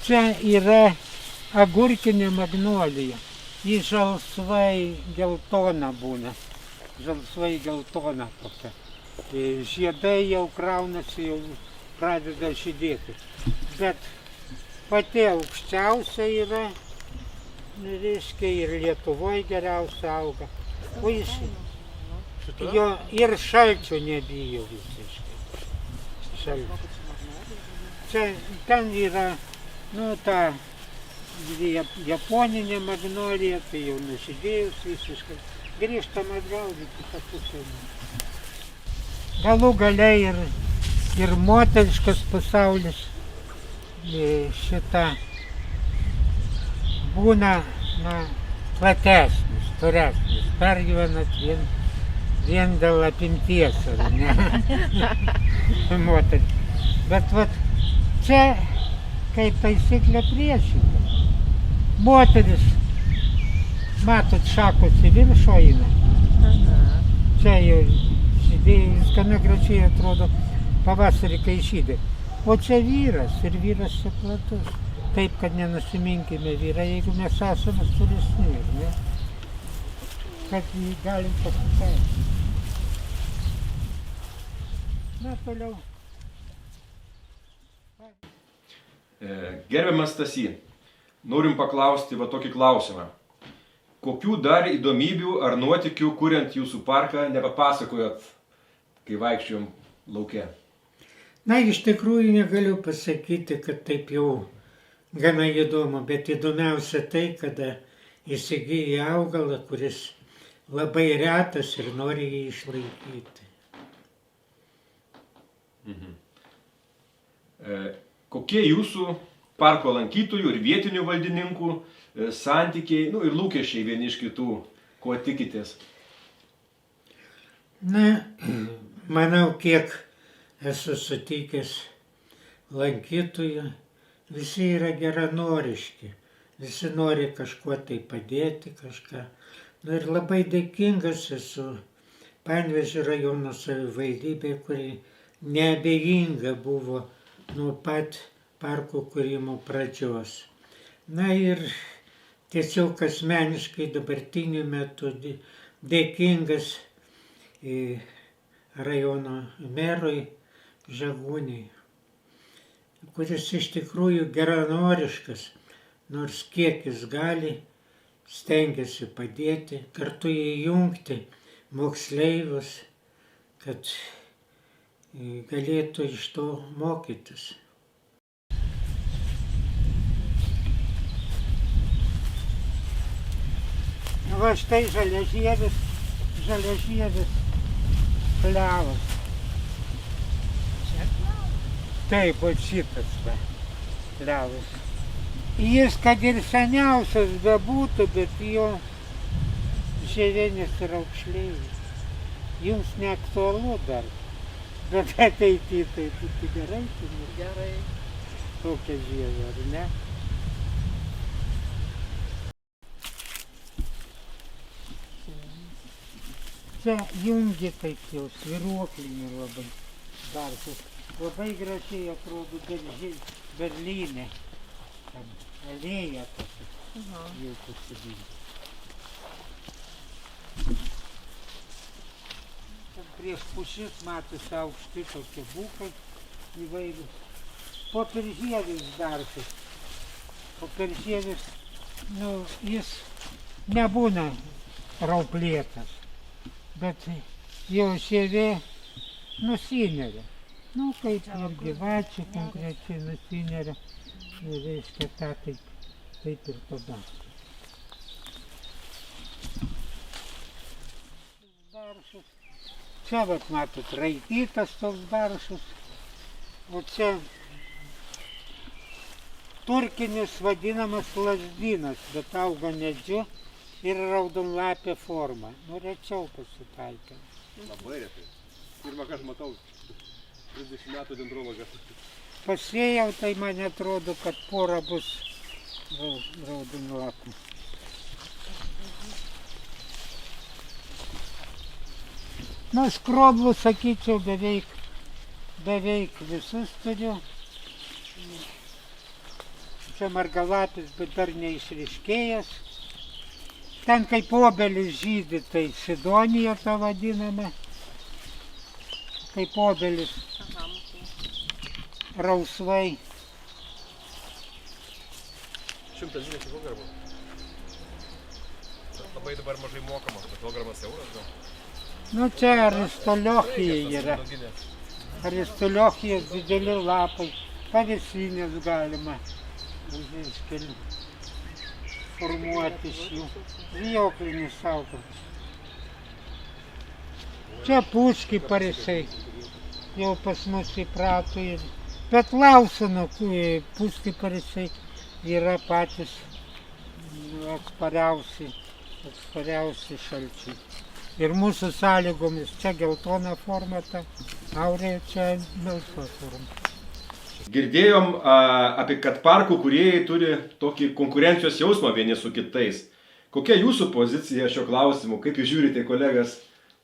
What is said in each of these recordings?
Čia yra agurkinė magnolija. Ji žalsvai geltona būna. Žalsvai geltona tokia. Žiedai jau kraunasi, jau pradeda žydėti. Bet pati aukščiausia yra, reiškia, ir Lietuvoje geriausia auga. O jis jo ir šalčio nebijo visiškai. Šalčio. Čia ten yra, ta japoninė magnolija, tai jau nužydėjus visiškai. Grįžtam atgal į kitą pusę. Galų gale ir moteriškas pasaulis šitą būna platesnis, storesnis, pergyvenat vien dėl apimties, ar ne? Moteris. Bet vat čia, kaip taisyklė, priešinga. Moteris, matot, šakos į viršų eina. Čia jau žydėjus, gana gražiai atrodo pavasarį, kai žydė. O čia vyras, ir vyras čia platus. Taip, kad nenusiminkime vyrai, jeigu mes esame storesni, ne? Kad jį galim pasitaikyti. Na, toliau. Gerbiamas Stasy, norim paklausti va tokį klausimą. Kokių dar įdomybių ar nuotykių, kuriant jūsų parką, nepapasakojot, kai vaikščiojom lauke? Na, iš tikrųjų negaliu pasakyti, kad taip jau gana įdomu, bet įdomiausia tai, kada įsigyji augalą, kuris labai retas ir nori jį išlaikyti. Kokie jūsų parko lankytojų ir vietinių valdininkų santykiai, ir lūkesčiai vieni iš kitų, ko tikitės? Na, manau, kiek esu sutikęs lankytojų, visi yra geranoriški, visi nori kažkuo tai padėti, kažką. Ir labai dėkingas esu Panevėžio rajono savivaldybei, kuri neabejinga buvo nuo pat parko kūrimo pradžios. Na ir tiesiog asmeniškai dabartiniu metu dėkingas rajono merui Žagūniui, kuris iš tikrųjų geranoriškas, nors kiek jis gali, stengiasi padėti, kartu įjungti moksleivius, kad galėtų iš to mokytis. Va štai žaliažievis klevas. Taip, o šitas klevas. Jis, kad ir seniausias bebūtų, bet jo žievenis yra aukšlėjus. Jums neaktualu dar, bet ateityje tai būtų gerai. Gerai. Tokia žievė, ar ne? Čia jungi taip jau svyruoklinį labai daržas. Labai gražiai atrodo Berlyne. Alėja tokia. Jau pasidėjo. Prieš pušis matosi aukšti tokie bukai įvairius. Popieržievis daržas. Popieržievis, jis nebūna rauplėtas. Bet jo žievė nusineria. Kaip ir gyvačių konkrečiai nusineria. Reiškia tą taip ir tada. Daržas. Čia, matot, raitytas toks daržas. O čia turkinis vadinamas lazdynas, bet auga medžiu. Ir raudonlapė forma. Rečiau pasitaikė. Labai retai. Pirmą kartą matau 30 metų dendrologą. Pasėjau, tai man atrodo, kad pora bus raudonlapų. Skroblų, sakyčiau, beveik visus turiu. čia margalapis, bet dar neišriškėjęs. Ten kaip obelis žydi, tai Sidonija ta vadinama. Kaip obelis. Rausvai. 120 kg. Labai dabar mažai mokama, bet kilogramas euras gal. Nu čia aristoliochija yra. Aristoliochijos dideli lapai. Pavėsinės galima. Iškeli. Formuoti iš jų. Vijoklinis augalas. Čia puški parisai. Jau pas mus įprato ir. Bet Lausano puški parisai yra patys atspariausi šalčiai. Ir mūsų sąlygomis čia geltona forma, ta aurė čia melsva forma. Girdėjom apie, kad parkų kūrėjai turi tokį konkurencijos jausmą vieni su kitais. Kokia jūsų pozicija šio klausimu? Kaip jūs žiūrite kolegas,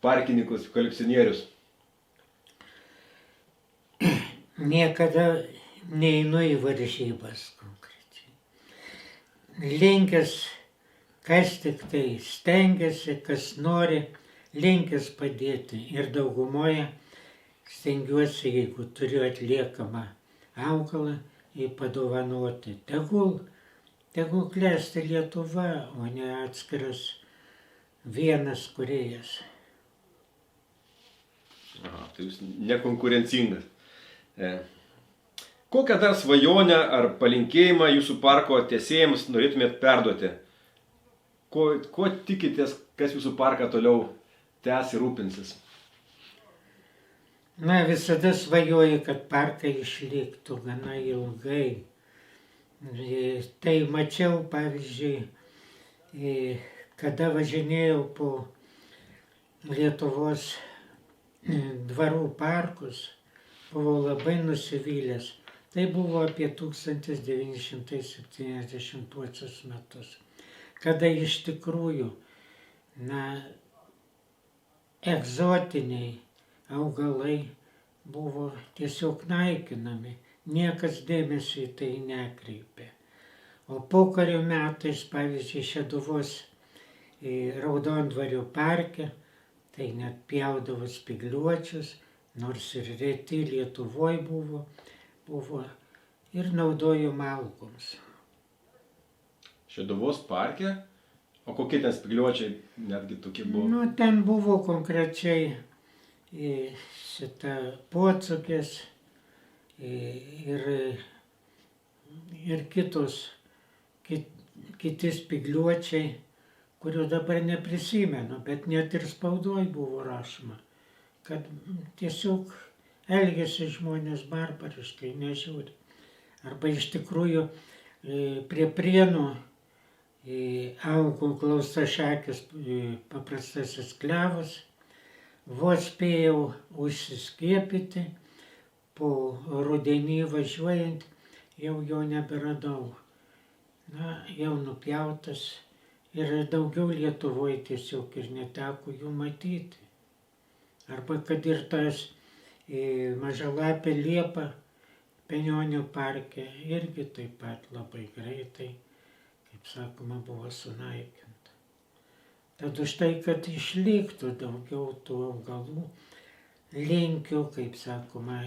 parkininkus, kolekcionierius? Niekada neinu į varžybas konkrečiai. Linkęs, kas tik tai stengiasi, kas nori, linkęs padėti. Ir daugumoje stengiuosi, jeigu turiu atliekamą augalą, jį padovanoti. Tegul klesti Lietuva, o ne atskiras vienas kūrėjas. Aha, tai jūs nekonkurencingas. Kokią dar svajonę ar palinkėjimą jūsų parko tiesėjams norėtumėt perduoti? Ko tikitės, kas jūsų parką toliau tęs ir rūpinsis? Na, visada svajoju, kad parkai išliktų gana ilgai. Tai mačiau, pavyzdžiui, kada važinėjau po Lietuvos dvarų parkus, buvau labai nusivylęs. Tai buvo apie 1970 metus, kada iš tikrųjų, egzotiniai augalai buvo tiesiog naikinami, niekas dėmesio į tai nekreipė. O pokario metais, pavyzdžiui, Šeduvos Raudondvario parke, tai net pjaudavo spygliuočius, nors ir reti Lietuvoje buvo ir naudojo malkoms. Šeduvos parke? O kokie ten spygliuočiai netgi tokie buvo? Nu, ten buvo konkrečiai šita pocukės ir kiti spygliuočiai, kurių dabar neprisimenu, bet net ir spaudoj buvo rašoma, kad tiesiog elgėsi žmonės barbariškai, nežiūri. Arba iš tikrųjų prie Prienų augo klaustašakis paprastasis klevas, vos spėjau užsiskiepyti, po rudenį važiuojant jau jo neberadau. Jau nupjautas ir daugiau Lietuvoje tiesiog ir neteko jų matyti. Arba kad ir tas mažalapė liepa Penionių parke irgi taip pat labai greitai, kaip sakoma, buvo sunaikinta. Tad už tai, kad išliktų daugiau tų augalų, linkiu, kaip sakoma,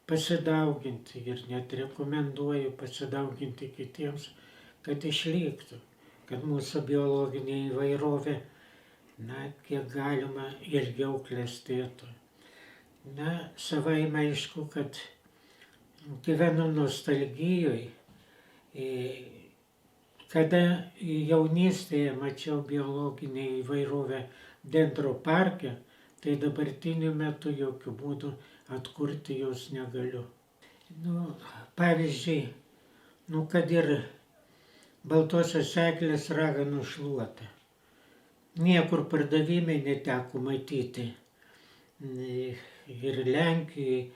pasidauginti ir net rekomenduoju pasidauginti kitiems, kad išliktų, kad mūsų biologinė įvairovė, kiek galima ilgiau klestėtų. Savaime aišku, kad gyvenu nostalgijoje, kada jaunystėje mačiau biologinę įvairovę Dendro parke, tai dabartiniu metu jokių būdų atkurti jos negaliu. Pavyzdžiui, kad ir baltosios eglės raganų šluota. Niekur pardavimai neteko matyti. Ir Lenkijoje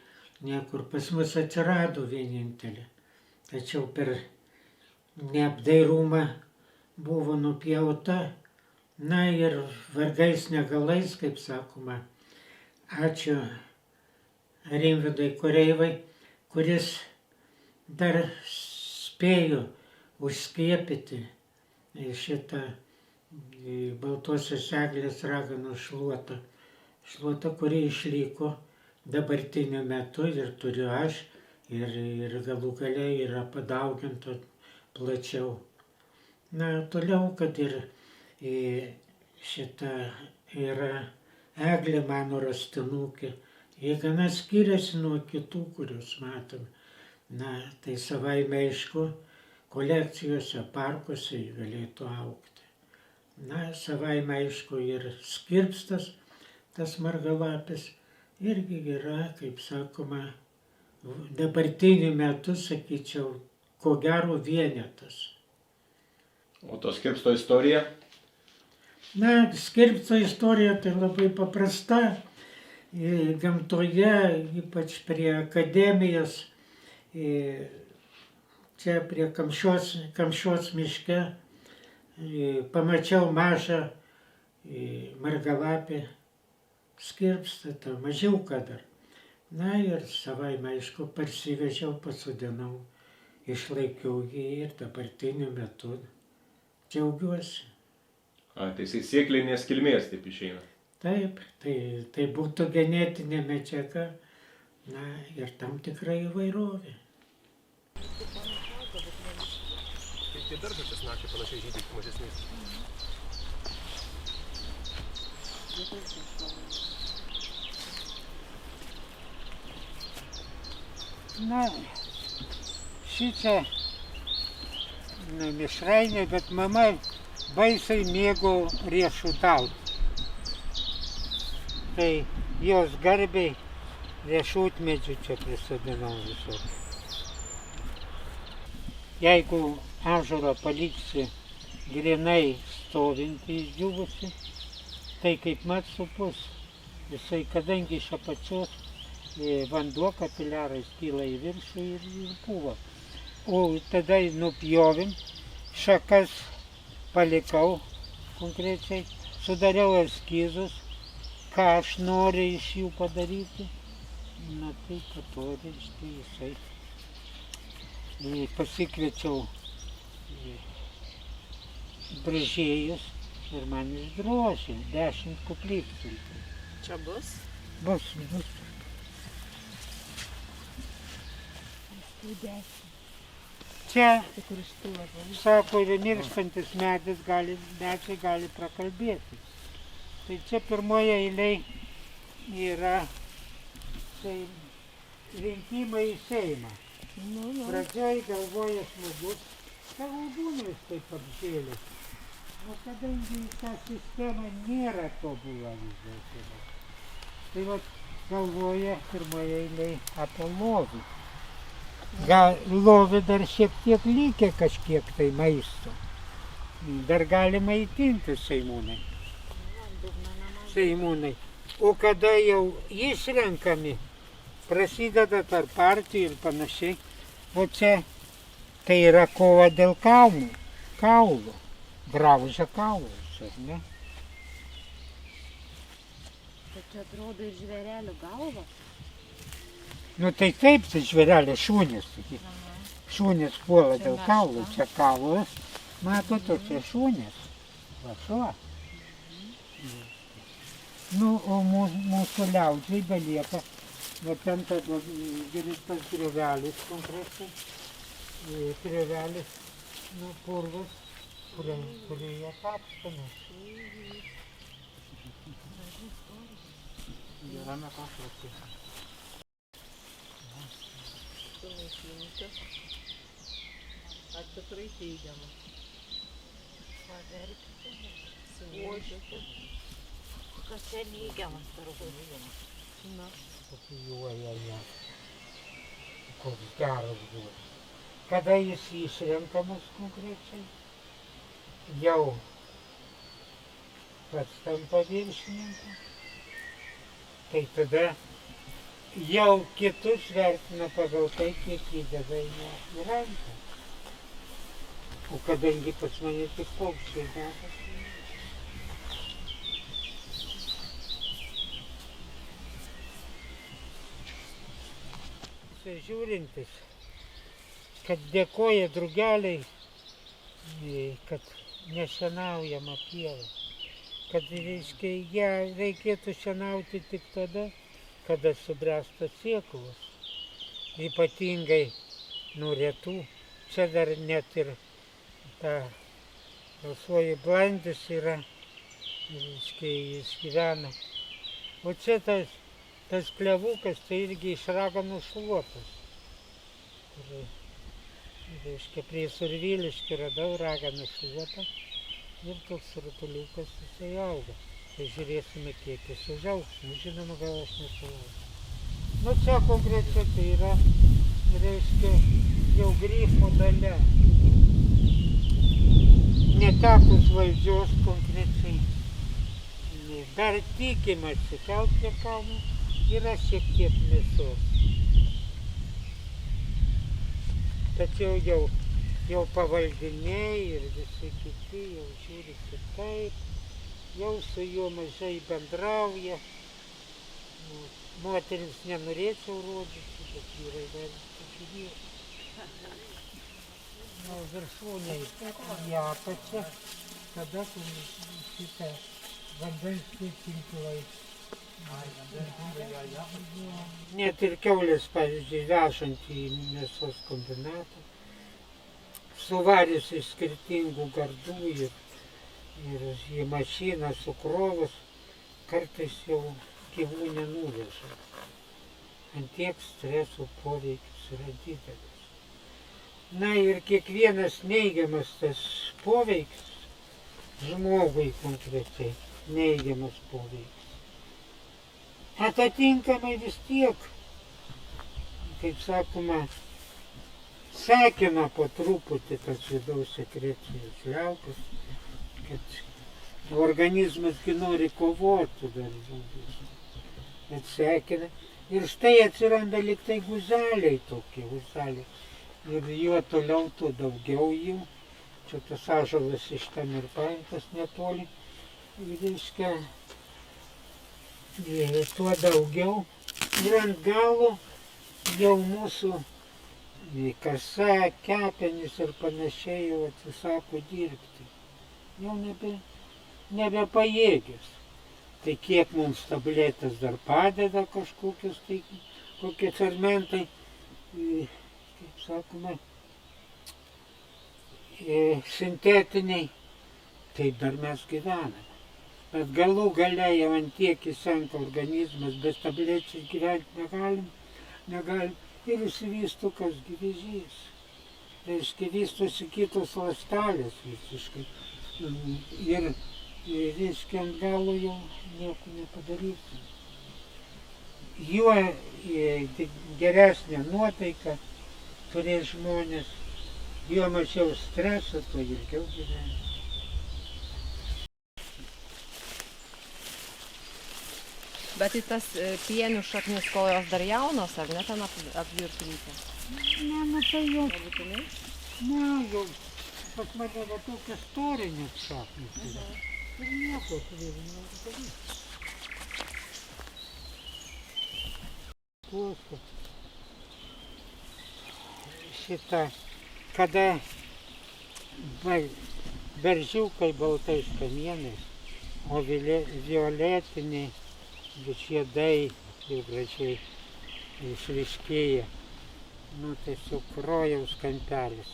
niekur pas mus atsirado vienintelė. Tačiau per neapdairumą buvo nupjauta. Ir vargais negalais, kaip sakoma, ačiū Rimvydui Koreivai, kuris dar spėjo užskiepyti šitą baltosios eglės raganos šluotą. Šluota, kuri išliko dabartiniu metu ir turiu aš, ir galų gale yra padauginta plačiau. Na, toliau, kad ir šita yra eglė mano rastinukė. Jie gana skiriasi nuo kitų, kuriuos matom. Na, tai savaime aišku, kolekcijose, parkuose jie galėtų augti. Na, savaime aišku, ir skirpstas, tas margalapis, irgi yra, kaip sakoma, dabartiniu metu, sakyčiau, ko gero vienetas. O to skirpsto istorija? Na, skirpsto istorija tai labai paprasta. Gamtoje, ypač prie akademijos, čia prie Kamščios miške, pamačiau mažą margalapį skirpstatą, mažiuką dar. Na ir savaime aišku parsivežiau, pasodinau, išlaikiau jį ir dabartiniu metu džiaugiuosi. Tai jisai sėklinės kilmės taip išeina. Taip, tai būtų genetinė medžiaga, na ir tam tikra įvairovė. Kaip tie daržo česnakai panašiai žydi tik mažesniais? Na, šičia mišrainė, bet mama baisiai mėgo riešutauti. Tai jos garbiai riešutmedžių čia prisodinau visokių. Jeigu ąžuolą paliksi grinai stovintį išdžiūvusi, tai kaip mat supus. Jisai, kadangi iš apačios vanduo kapiliarais kyla į viršų ir pūva. O tada nupjovim, šakas palikau konkrečiai, sudariau eskizus, ką aš noriu iš jų padaryti. Na tai po to, reiškia, jisai pasikviečiau brėžėjus ir man išdrožė 10 koplyčių. Čia bus? Bus. Čia, sako, ir mirštantis medis medžiai gali prakalbėti. Tai čia pirmoje eilėje yra rinkimai į Seimą. Pradžioj galvoja žmogus, savo būnais taip apžėlės. O kadangi ta sistema nėra tobula vis dėlto. Tai vat galvoja pirmoje eilėje apie lovį. Gal lovį dar šiek tiek lygia kažkiek tai maisto. Dar gali maitinti seimūnai. O kada jau išrenkami, prasideda tarp partijų ir panašiai. O čia tai yra kova dėl kaulų. Graužia kaulus, ar ne? Bet čia atrodo ir žvėrelių galva. Nu tai taip, tai žvėrelė šunės. Šunės puola dėl kaulų. Čia kaulas, matote, čia šunės. Va šuo. Nu, o mūsų liaudžiai belieka, va ten tas grėvelis konkrečiai, grėvelis, nu, purvas, kurioje kapstame. Yra paprastai. Sunaikinti. Ar tikrai teigiama? Paverkti. Sunaikinti. Kas čia neigiamas turbūt? Na. Kopijuoja ją. Koks geras buvo. Kada jis išrenkamas konkrečiai, jau pats tampa viršininku, tai tada jau kitus vertina pagal tai, kiek įdeda į ranką. O kadangi pas mane tik paukščiai deda, žiūrintis, kad dėkoja drugeliai, kad nešienaujama pieva. Kad, reiškia, ją reikėtų šienauti tik tada, kada subręsta sėklos. Ypatingai nuo retų. Čia dar net ir ta rasoji blandis yra, reiškia, jis gyvena. O čia tas klevukas, tai irgi iš raganų šluotos. Kur, reiškia, prie Surviliškių radau raganų šluotą ir toks rutuliukas jisai auga. Tai žiūrėsime, kiek jis užaugs. Nu, žinoma, gal aš nesulauksiu. Nu, čia konkrečiai tai yra, reiškia, jau grifo dalia. Netekus valdžios konkrečiai. Dar tikimasi, gal prie kalnų yra šiek tiek mėsos. Tačiau jau pavaldiniai ir visi kiti jau žiūri kitaip, jau su juo mažai bendrauja. Moteris nenorėčiau rodyti, bet vyrai gali pažiūrėti. Nu, viršūnė į apačią, tada šitą vandens tinklai. Net ir kiaulės, pavyzdžiui, vežant į mėsos kombinatą, suvarius iš skirtingų gardų ir į mašiną sukrovus, kartais jau gyvūnė nuveža. Ant tiek streso poveikis yra didelis. Na ir kiekvienas neigiamas tas poveikis, žmogui konkrečiai neigiamas poveikis, atitinkamai vis tiek, kaip sakoma, sekina po truputį tas vidaus sekrecijos liaukas, kad organizmas nori kovoti dar žmogus. Atsekina. Ir štai atsiranda lyg tai guzeliai tokie, guzeliai. Ir juo toliau, tuo daugiau jų. Čia tas ąžuolas iš ten ir paimtas netoli. Ir reiškia, tuo daugiau. Ir ant galo jau mūsų kasa, kepenys ir panašiai jau atsisako dirbti. Jau nebepajėgius. Tai kiek mums tabletės dar padeda kažkokius, tai kokie fermentai, kaip sakoma, sintetiniai, tai dar mes gyvename. Bet galų gale jau ant tiek įsenka organizmas, bet tablečių gyventi negalim ir išsivysto kas vėžys. Reiškia, vystosi kitos ląstelės visiškai. Ir reiškia, ant galo jau nieko nepadarysim. Juo geresnė nuotaika turės žmonės, juo mažiau streso, tuo ilgiau gyvena. Bet į tas pienių šaknis, kol jos dar jaunos, ar ne ten apvirt reikia? Ne, nu tai jau. Nebūtinai? Ne, jau. Pas mane va tokia storinės šaknis yra. Ir nieko turėjau nedaryti. Klauso. Šitą, kada beržiukai baltais kamienais, o violetiniai žiedai jau gražiai išryškėja. Nu, tiesiog rojaus kampelis.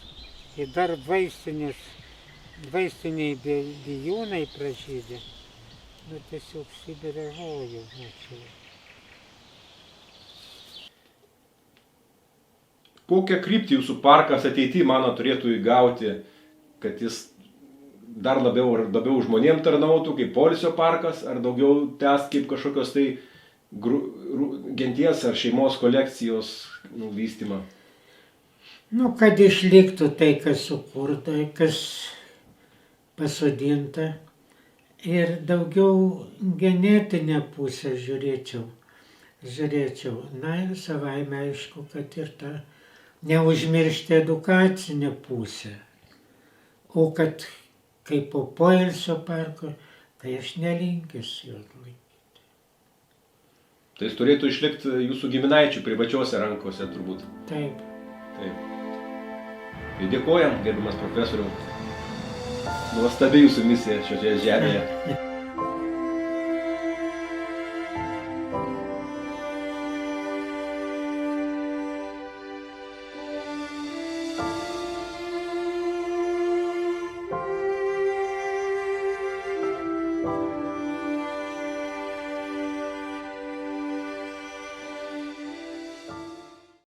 Ir dar vaistiniai bijūnai pražydė. Nu, tiesiog Sibire rojau mačiau. Kokią kryptį jūsų parkas ateityje, mano, turėtų įgauti, kad jis dar labiau žmonėm tarnautų, kaip poilsio parkas, ar daugiau tęs kaip kažkokios tai genties ar šeimos kolekcijos vystymą? Nu, kad išliktų tai, kas sukurta, kas pasodinta. Ir daugiau genetinę pusę žiūrėčiau. Na ir savaime aišku, kad ir tą neužmiršti edukacinę pusę. O kad kaip po poilsio parko, tai aš nelinkęs jo laikyti. Tai jis turėtų išlikti jūsų giminaičių privačiose rankose turbūt. Taip. Taip. Tai dėkojam, gerbiamas profesoriau. Nuostabi jūsų misija šioje žemėje.